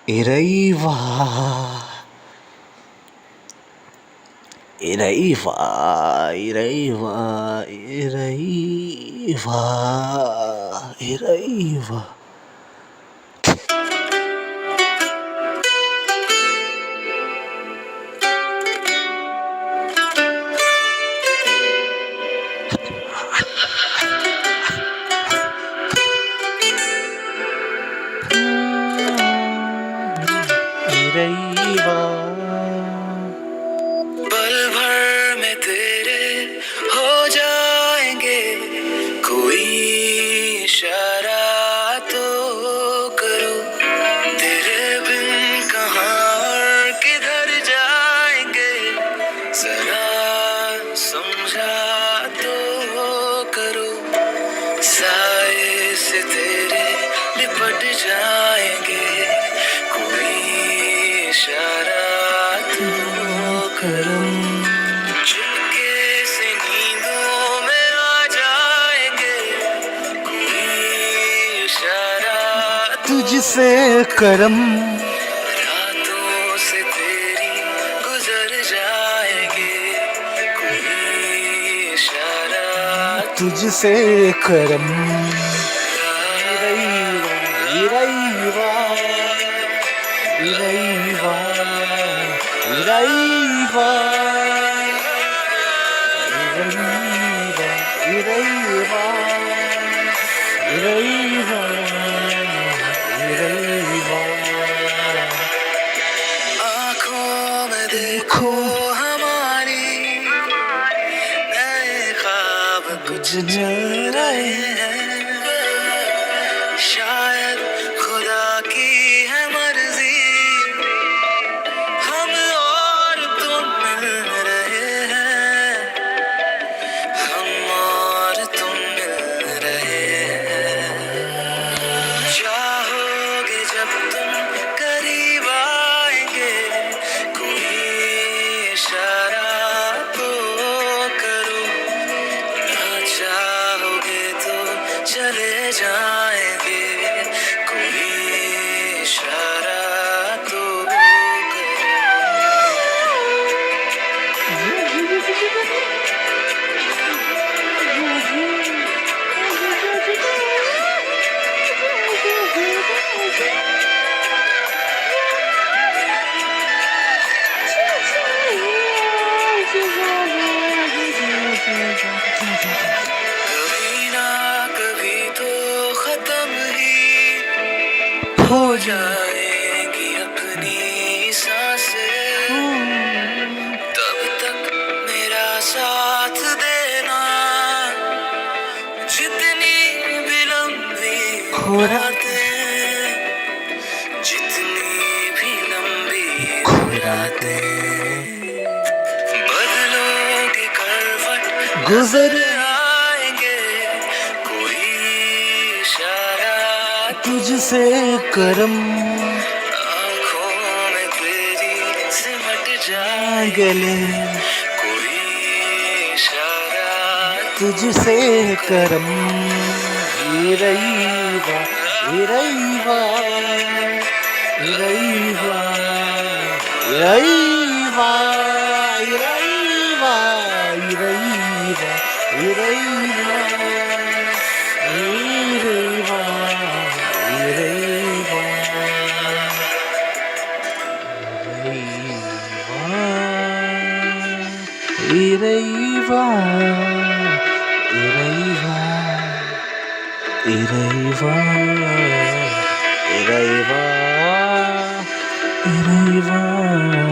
இறைவா இறைவா இறைவா இறைவா இறைவா. இறைவா पल भर में तेरे हो जाएंगे, कोई इशारा तो करो, तेरे बिन कहाँ और किधर जाएंगे, जरा समझा तो करो, साए से तेरे लिपट जाएंगे, कोई इशारा तो करो, चुपके से नींदों में आ जाएंगे, कोई इशारा तुझसे करम रातों से तेरी गुजर जाएंगे, कोई इशारा तुझसे करम. இறைவா இறைவா இறைவா இறைவா இறைவா இறைவா இறைவா. आँखों में देखो हमारी, नए ख्वाब कुछ चल रहे हैं, शायद खुदा की है मर्जी, हम और तुम मिल रहे हैं, हम और तुम मिल रहे हैं, चाहोगे जब तुम करीब आएंगे, कोई इशारा तो करो, ना चाहोगे तो चले जाएंगे, कोई इशारा तो करो. कभी ना कभी तो खत्म ही हो जाएगी अपनी सांसें, तब तक मेरा साथ देना, जितनी भी लंबी हो रातें, जितनी भी लंबी हो रातें, बदलों की करवट गुजर आएंगे, कोई इशारा तुझसे करम आँखों में तेरी सिमट जाए, गले कोई इशारा तुझसे करम. இறைவா இறைவா இறைவா இறைவா இறைவா இறைவா இறைவா இறைவா இறைவா இறைவா இறைவா இறைவா இறைவா இறைவா.